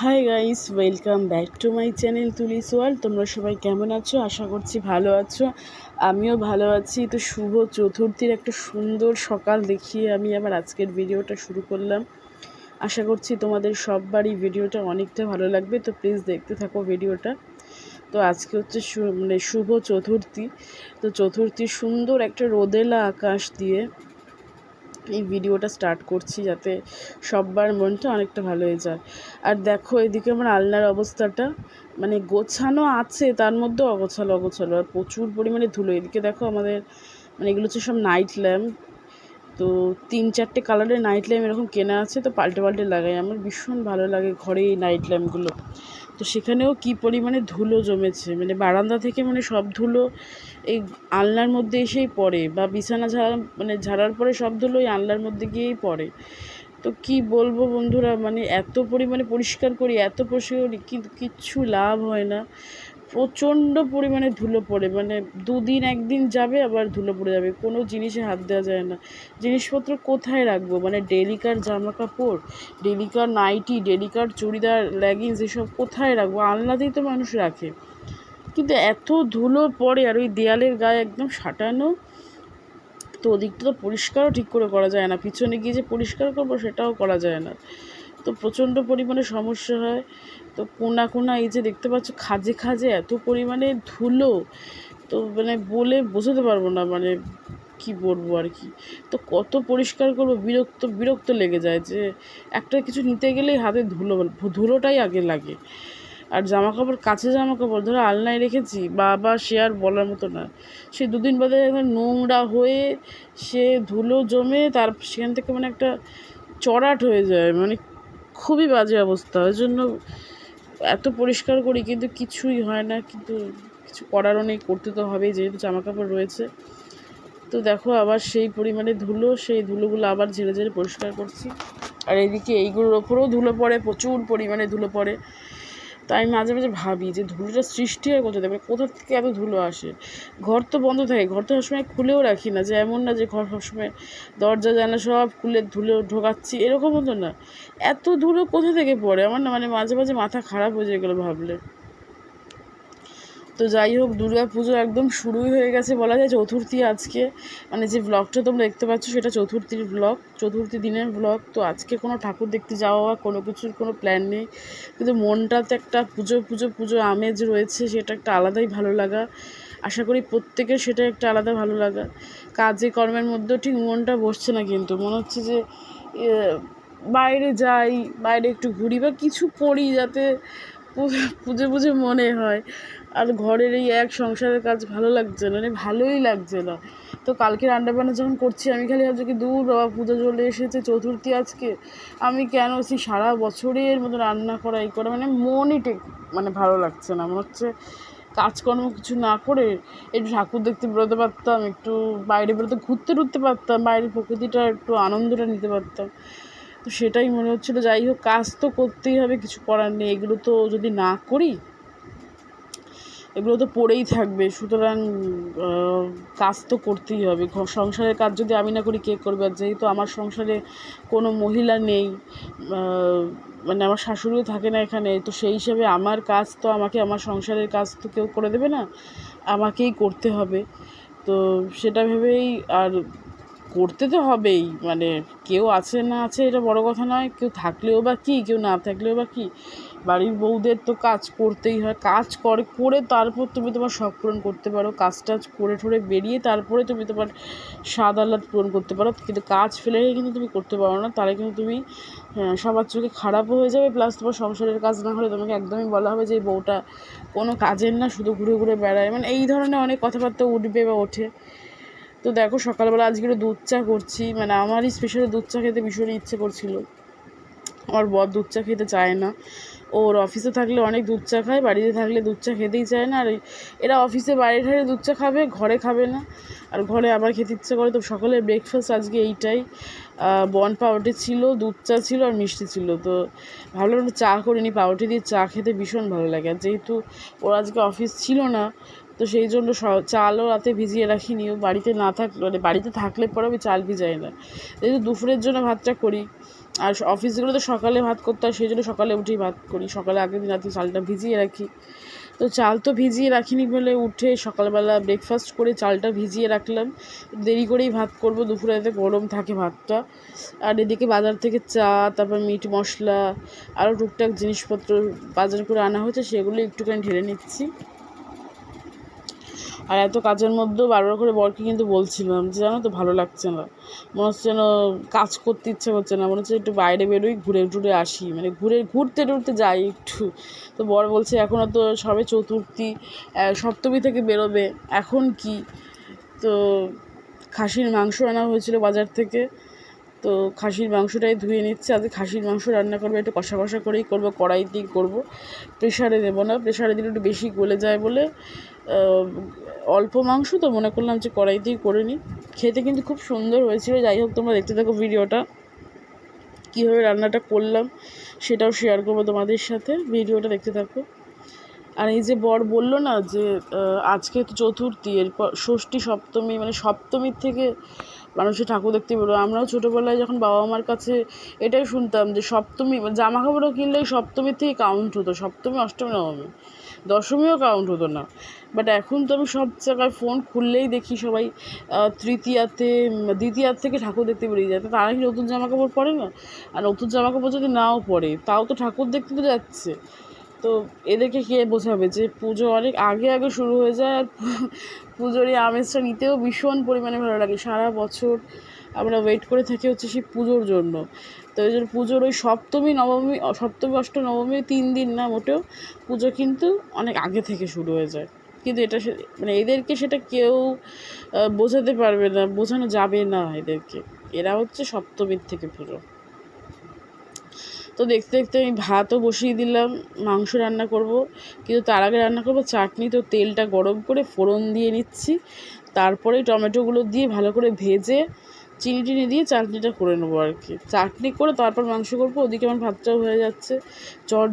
High guys, welcome back to my channel Tuli's world. তোমরা সবাই কেমন আছো? আশা করছি ভালো আছো। আমিও ভালো আছি। তো শুভ চতুর্থীর একটা সুন্দর সকাল দেখিয়ে আমি আবার আজকের ভিডিওটা শুরু করলাম। আশা করছি তোমাদের সববারই ভিডিওটা অনেকটা ভালো লাগবে। তো প্লিজ দেখতে থাকো ভিডিওটা। তো আজকে হচ্ছে শুভ চতুর্থী। তো চতুর্থীর সুন্দর একটা রোদেলা আকাশ দিয়ে এই ভিডিওটা স্টার্ট করছি, যাতে সববার মনটা অনেকটা ভালো হয়ে যায়। আর দেখো এদিকে আমার আলনার অবস্থাটা, মানে গোছানো আছে তার মধ্যে অগোছালো আর প্রচুর পরিমাণে ধুলো। এদিকে দেখো আমাদের এগুলো হচ্ছে সব নাইট ল্যাম্প। তো 3-4টে কালারের নাইট ল্যাম্প এরকম কেনা আছে, তো পাল্টে লাগাই। আমার ভীষণ ভালো লাগে ঘরে এই নাইট ল্যাম্পগুলো। তো সেখানেও কি পরিমাণে ধুলো জমেছে, বারান্দা থেকে সব ধুলো এই আলনার মধ্যে এসেই পড়ে, বা বিছানা ঝাড়ার পরে সব ধুলো ওই আলনার মধ্যে গিয়েই পড়ে। তো কি বলবো বন্ধুরা, এত পরিমাণে পরিষ্কার করি, এত পরিষ্কার করি, কিন্তু কিচ্ছু লাভ হয় না। প্রচণ্ড পরিমাণে ধুলো পড়ে, দুদিন একদিন যাবে আবার ধুলো পড়ে যাবে, কোনো জিনিসে হাত দেওয়া যায় না। জিনিসপত্র কোথায় রাখবো? ডেলিকার জামা কাপড়, ডেলিকার নাইটি, ডেলিকার চুড়িদার, লেগিংস, এসব কোথায় রাখবো? আলনাতেই তো মানুষ রাখে, কিন্তু এত ধুলো পড়ে। আর ওই দেয়ালের গায়ে একদম সাঁটানো, তো ওদিকটা তো পরিষ্কারও ঠিক করে করা যায় না। পিছনে গিয়ে যে পরিষ্কার করবো সেটাও করা যায় না। তো প্রচণ্ড পরিমাণে সমস্যা হয়। তো কোনা এই যে দেখতে পাচ্ছ খাজে খাজে এত পরিমাণে ধুলো, তো বলে বোঝাতে পারবো না, কি বলবো আর কি। তো কত পরিষ্কার করবো, বিরক্ত লেগে যায় যে একটা কিছু নিতে গেলেই হাতে ধুলোটাই আগে লাগে। আর জামাকাপড়, জামাকাপড় ধরো আলনায় রেখেছি, বাবা সে আর বলার মতো না। সে দুদিন বাদে একদম নোংরা হয়ে সে ধুলো জমে তার সেখান থেকে একটা চড়াট হয়ে যায়, খুবই বাজে অবস্থা। ওই জন্য এত পরিষ্কার করি কিন্তু কিছুই হয় না, কিন্তু কিছু করারও নেই, করতে তো হবেই যেহেতু জামাকাপড় রয়েছে। তো দেখো আবার সেই পরিমাণে ধুলো, সেই ধুলোগুলো আবার ঝেড়ে পরিষ্কার করছি। আর এদিকে এইগুলোর ওপরেও ধুলো পড়ে, প্রচুর পরিমাণে ধুলো পড়ে। তাই মাঝে ভাবি যে ধুলোটা সৃষ্টি হয় কোথা থেকে, এত ধুলো আসে। ঘর তো বন্ধ থাকে, ঘর তো সবসময় খুলেও রাখি না, যে এমন না যে ঘর সবসময় দরজা জানলা সব খুলে ধুলো ঢোকাচ্ছি, এরকম হতো না। এত ধুলো কোথা থেকে পড়ে আমার না, মাঝে মাথা খারাপ হয়ে যায় এগুলো ভাবলে। তো যাই হোক, দুর্গা পুজো একদম শুরুই হয়ে গেছে বলা যায়। চতুর্থী আজকে, যে ব্লগটা তোমরা দেখতে পাচ্ছ সেটা চতুর্থীর ব্লগ, চতুর্থী দিনের ব্লগ। তো আজকে কোনো ঠাকুর দেখতে যাওয়া বা কোনো কিছুর কোনো প্ল্যান নেই, কিন্তু মনটাতে একটা পুজো আমেজ রয়েছে, সেটা একটা আলাদাই ভালো লাগা। আশা করি প্রত্যেকের সেটা একটা আলাদা ভালো লাগা। কাজে কর্মের মধ্যেও ঠিক মনটা বসছে না, কিন্তু মনে হচ্ছে যে বাইরে যাই, বাইরে একটু ঘুরি বা কিছু করি, যাতে পুজো মনে হয়। আর ঘরের এই এক সংসারের কাজ ভালো লাগছে না, ভালোই লাগছে না। তো কালকে রান্নাবান্না যখন করছি, আমি খালি ভাবছি কি, দূর বাবা, পুজো চলে এসেছে, চতুর্থী আজকে, আমি কেন সেই সারা বছরের মতো রান্না করা এই করা, মনই ভালো লাগছে না। মনে হচ্ছে কাজকর্ম কিছু না করে একটু ঠাকুর দেখতে বেরোতে পারতাম, একটু বাইরে বেরোতে ঘুরতে টুরতে পারতাম, বাইরের প্রকৃতিটা একটু আনন্দটা নিতে পারতাম। তো সেটাই মনে হচ্ছিলো। যাই হোক, কাজ তো করতেই হবে, কিছু করার নেই। এগুলো তো যদি না করি, এগুলো তো পড়েই থাকবে। সুতরাং কাজ তো করতেই হবে। সংসারের কাজ যদি আমি না করি কে করবে? আর যেহেতু আমার সংসারে কোনো মহিলা নেই, আমার শাশুড়িও থাকে না এখানে, তো সেই হিসাবে আমার কাজ তো আমার সংসারের কাজ তো কেউ করে দেবে না, আমাকেই করতে হবে। তো সেটা ভেবেই, আর করতে তো হবেই, কেউ আছে না আছে এটা বড় কথা নয়, কেউ থাকলেও বা কী, কেউ না থাকলেও বা কী, বাড়ির বউদের তো কাজ করতেই হয়। কাজ করে তারপর তুমি তোমার শখ পূরণ করতে পারো, কাজ টাজ করে ঠরে বেরিয়ে তারপরে তুমি তোমার স্বাদ আহ্লাদ পূরণ করতে পারো, কিন্তু কাজ ফেলে কিন্তু তুমি করতে পারো না। তাহলে কিন্তু তুমি সবার চোখে খারাপও হয়ে যাবে, প্লাস তোমার সংসারের কাজ না হলে তোমাকে একদমই বলা হবে যে এই বউটা কোনো কাজের না, শুধু ঘুরে বেড়ায়, এই ধরনের অনেক কথাবার্তা উঠবে বা ওঠে। তো দেখো সকালবেলা আজকে দুধ চা করছি, আমারই স্পেশালি দুধ চা খেতে ভীষণই ইচ্ছে করছিল। আমার বর দুধ চা খেতে চায় না, ওর অফিসে থাকলে অনেক দুধ চা খায়, বাড়িতে থাকলে দুধ চা খেতেই চায় না। আর এরা অফিসে বাইরে ঠারে দুধ চা খাবে, ঘরে খাবে না, আর ঘরে আবার খেতে ইচ্ছে করে। তো সকালের ব্রেকফাস্ট আজকে এইটাই, বন পাউরুটি ছিল, দুধ চা ছিল আর মিষ্টি ছিল। তো ভাবলাম একটু চা করে নিই, পাউরুটি দিয়ে চা খেতে ভীষণ ভালো লাগে। আর যেহেতু ওর আজকে অফিস ছিল না, তো সেই জন্য চালও রাতে ভিজিয়ে রাখিনি, বাড়িতে না থাকলে মানে বাড়িতে থাকলে পরে আমি চাল ভিজাই না, যেহেতু দুপুরের জন্য ভাতটা করি। আর অফিসগুলো তো সকালে ভাত করতে হয়, সেই জন্য সকালে উঠেই ভাত করি, সকালে আগের দিন রাতে চালটা ভিজিয়ে রাখি। তো চাল তো ভিজিয়ে রাখিনি বলে উঠে সকালবেলা ব্রেকফাস্ট করে চালটা ভিজিয়ে রাখলাম, দেরি করেই ভাত করব, দুপুরে যাতে গরম থাকে ভাতটা। আর এদিকে বাজার থেকে চা, তারপর মিট মশলা, আরও টুকটাক জিনিসপত্র বাজার করে আনা হয়েছে, সেগুলো একটুখানি ঢেলে নিচ্ছি। আর এত কাজের মধ্যেও বারবার করে বরকে কিন্তু বলছিলাম যে জানো তো ভালো লাগছে না, মনে হচ্ছে যেন কাজ করতে ইচ্ছে করছে না, মনে হচ্ছে একটু বাইরে বেরোই, ঘুরে টুরে আসি, মানে ঘুরতে টুরতে যাই একটু। তো বর বলছে এখনও তো সবে চতুর্থী, সপ্তমী থেকে বেরোবে, এখন কি। তো খাসির মাংস আনা হয়েছিল বাজার থেকে, তো খাসির মাংসটাই ধুয়ে নিচ্ছে। আজকে খাসির মাংস রান্না করবো, একটু কষা কষা করেই করবো, কড়াইতেই করবো, প্রেশারে দেবো না, প্রেশারে দিলে একটু বেশি গলে যায় বলে অল্প মাংস তো মনে করলাম যে কড়াইতেই করে নিই। খেতে কিন্তু খুব সুন্দর হয়েছিল। যাই হোক, তোমরা দেখতে থাকো ভিডিওটা, কীভাবে রান্নাটা করলাম সেটাও শেয়ার করবো তোমাদের সাথে, ভিডিওটা দেখতে থাকো। আর এই যে বর বললো না যে আজকে তো চতুর্থী, এরপর ষষ্ঠী, সপ্তমী, মানে সপ্তমীর থেকে মানুষের ঠাকুর দেখতে বেরো। আমরাও ছোটোবেলায় যখন বাবা মার কাছে এটাই শুনতাম যে সপ্তমী, জামা কাপড়ও কিনলেই সপ্তমীর থেকে কাউন্ট হতো, সপ্তমী, অষ্টমী, নবমী, দশমীও কাউন্ট হতো না। বাট এখন তো আমি সব জায়গায় ফোন খুললেই দেখি সবাই দ্বিতীয়ার থেকে ঠাকুর দেখতে বেরিয়ে যায়। তো তারা কি নতুন জামা কাপড় পরে না? আর নতুন জামা কাপড় যদি নাও পরে, তাও তো ঠাকুর দেখতে তো যাচ্ছে। তো এদেরকে কে বোঝাবে যে পুজো অনেক আগে আগে শুরু হয়ে যায়, আর পুজোর এই আমেজটা নিতেও ভীষণ পরিমাণে ভালো লাগে। সারা বছর আমরা ওয়েট করে থাকি হচ্ছে সেই পুজোর জন্য। তো এই জন্য পুজোর ওই সপ্তমী, অষ্টমী, নবমী 3 দিন না মোটেও, পুজো কিন্তু অনেক আগে থেকে শুরু হয়ে যায়। কিন্তু এটা মানে এদেরকে সেটা কেউ বোঝাতে পারবে না, বোঝানো যাবে না এদেরকে। এরা হচ্ছে সপ্তমীর থেকে পুজো। তো দেখতে দেখতে আমি ভাতও বসিয়ে দিলাম, মাংস রান্না করব, কিন্তু তার আগে রান্না করব চাটনি। তো তেলটা গরম করে ফোড়ন দিয়ে নিচ্ছি, তারপরে টমেটোগুলো দিয়ে ভালো করে ভেজে চিনি টিনি দিয়ে চাটনিটা করে নেবো আর কি। চাটনি করে তারপর মাংস করবো। ওদিকে আমার ভাতটাও হয়ে যাচ্ছে,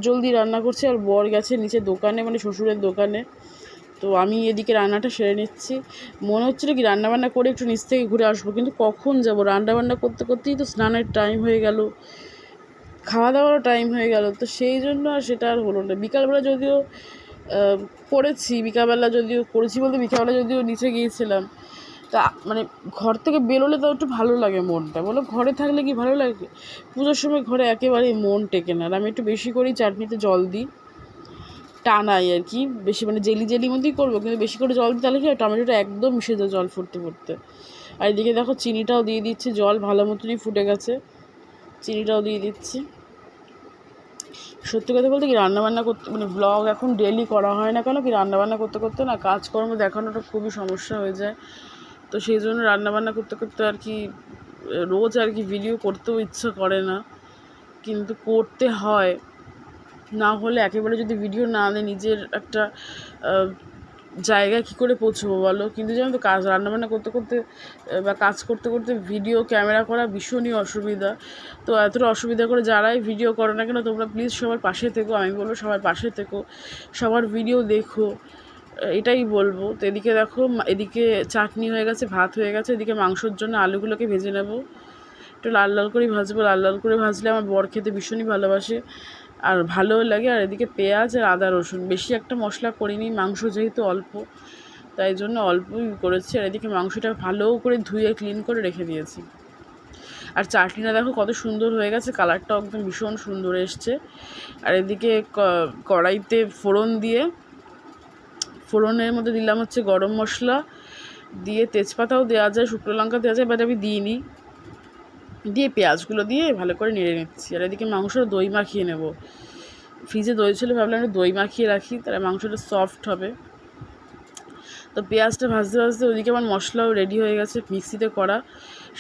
জলদি রান্না করছি। আর বর গেছে নিচে দোকানে, মানে শ্বশুরের দোকানে। তো আমি এদিকে রান্নাটা সেরে নিচ্ছি। মনে হচ্ছিলো কি রান্নাবান্না করে একটু নিচ থেকে ঘুরে আসবো, কিন্তু কখন যাবো, রান্নাবান্না করতে করতেই তো স্নানের টাইম হয়ে গেল, খাওয়া দাওয়ারও টাইম হয়ে গেল। তো সেই জন্য আর সেটা আর হলো না। বিকালবেলা যদিও করেছি বলতে বিকালবেলা যদিও নিচে গিয়েছিলাম, তা মানে ঘর থেকে বেরোলে তাও একটু ভালো লাগে মনটা, বলো ঘরে থাকলে কি ভালো লাগে? পুজোর সময় ঘরে একেবারেই মন টেকে না। আর আমি একটু বেশি করেই চাটনিতে জল দিই, টানাই আর কি, বেশি মানে জেলি মধ্যেই করবো, কিন্তু বেশি করে জল দিই, তাহলে কি টমেটোটা একদম মিশে যায় জল ফুটতে ফুটতে। আর এদিকে দেখো চিনিটাও দিয়ে দিচ্ছি, জল ভালো মতনই ফুটে গেছে, চিনিটাও দিয়ে দিচ্ছি। সত্যি কথা বলতে কি রান্নাবান্না করতে, মানে ব্লগ এখন ডেলি করা হয় না, কেন কি রান্নাবান্না করতে করতে না কাজকর্ম দেখানোটা খুবই সমস্যা হয়ে যায়। তো সেই জন্য রান্নাবান্না করতে করতে আর কি রোজ আর কি ভিডিও করতেও ইচ্ছা করে না, কিন্তু করতে হয়। না হলে একেবারে যদি ভিডিও না আনে নিজের একটা জায়গায় কী করে পৌঁছবো বলো? কিন্তু জানো তো রান্নাবান্না করতে করতে বা কাজ করতে করতে ভিডিও ক্যামেরা করা ভীষণই অসুবিধা। তো এতটা অসুবিধা করে যারাই ভিডিও করো না কেন, তোমরা প্লিজ সবার পাশে থেকো, আমি বলবো সবার পাশে থেকো, সবার ভিডিও দেখো, এটাই বলবো। তো এদিকে দেখো, এদিকে চাটনি হয়ে গেছে, ভাত হয়ে গেছে, এদিকে মাংসর জন্য আলুগুলোকে ভেজে নেব, একটু লাল লাল করেই ভাজবো। লাল লাল করে ভাজলে আমার বর খেতে ভীষণই ভালোবাসে, আর ভালোও লাগে। আর এদিকে পেঁয়াজ আর আদা রসুন, বেশি একটা মশলা করিনি, মাংস যেহেতু অল্প, তাই জন্য অল্পই করেছি। আর এদিকে মাংসটা ভালো করে ধুয়ে ক্লিন করে রেখে দিয়েছি। আর চাটনিটা দেখো কত সুন্দর হয়ে গেছে, কালারটাও একদম ভীষণ সুন্দর এসছে। আর এদিকে কড়াইতে ফোড়নের মধ্যে দিলাম হচ্ছে গরম মশলা, দিয়ে তেজপাতাও দেওয়া যায়, শুকনো লঙ্কা দেওয়া যায়, বাট আমি দিইনি, দিয়ে পেঁয়াজগুলো দিয়ে ভালো করে নেড়ে নিচ্ছি। আর এদিকে মাংসটা দই মাখিয়ে নেব, ফ্রিজে দই ছিল, ভাবলাম একটু দই মাখিয়ে রাখি, তাহলে মাংসটা সফট হবে। তো পেঁয়াজটা ভাজতে ভাজতে ওইদিকে আমার মশলাও রেডি হয়ে গেছে, মিক্সিতে করা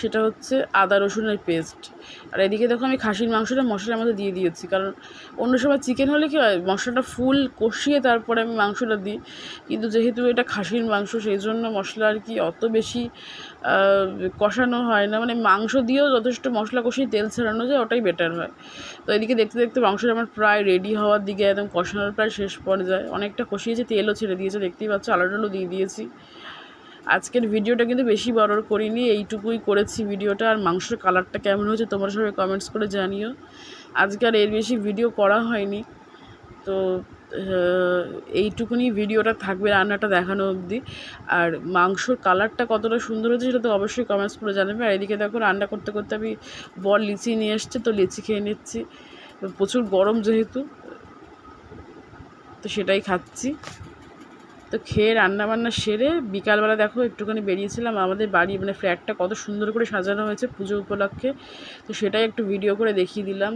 সেটা হচ্ছে আদা রসুনের পেস্ট। আর এদিকে দেখো আমি খাসির মাংসটা মশলার মধ্যে দিয়ে দিয়েছি, কারণ অন্য সময় চিকেন হলে কী হয় মশলাটা ফুল কষিয়ে তারপরে আমি মাংসটা দিই, কিন্তু যেহেতু এটা খাসির মাংস সেই জন্য মশলা আর কি অত বেশি কষানো হয় না, মানে মাংস দিয়েও যথেষ্ট মশলা কষিয়ে তেল ছাড়ানো যায়, ওটাই বেটার হয়। তো এদিকে দেখতে দেখতে মাংসটা আমার প্রায় রেডি হওয়ার দিকে, একদম কষানোর প্রায় শেষ পর্যায়ে, অনেকটা কষিয়েছে, তেলও ছেড়ে দিয়েছে, দেখতেই পাচ্ছ, আলু টালু দিয়ে দিয়েছি। আজকের ভিডিওটা কিন্তু বেশি বড় করিনি, এইটুকুই করেছি ভিডিওটা। আর মাংসের কালারটা কেমন হয়েছে তোমরা সবাই কমেন্টস করে জানিও। আজকে আর এর বেশি ভিডিও করা হয়নি, তো এইটুকুনি ভিডিওটা থাকবে রান্নাটা দেখানো অবধি। আর মাংসর কালারটা কতটা সুন্দর হয়েছে সেটা তো অবশ্যই কমেন্টস করে জানাবে। আর এদিকে দেখো রান্না করতে করতে আমি বর লিচি নিয়ে এসছে, তো লিচি খেয়ে নিচ্ছি, প্রচুর গরম যেহেতু, তো সেটাই খাচ্ছি। তো খেয়ে রান্নাবান্না সেরে বিকালবেলা দেখো একটুখানি বেরিয়েছিলাম, আমাদের বাড়ি মানে ফ্ল্যাটটা কত সুন্দর করে সাজানো হয়েছে পুজো উপলক্ষে, তো সেটাই একটু ভিডিও করে দেখিয়ে দিলাম।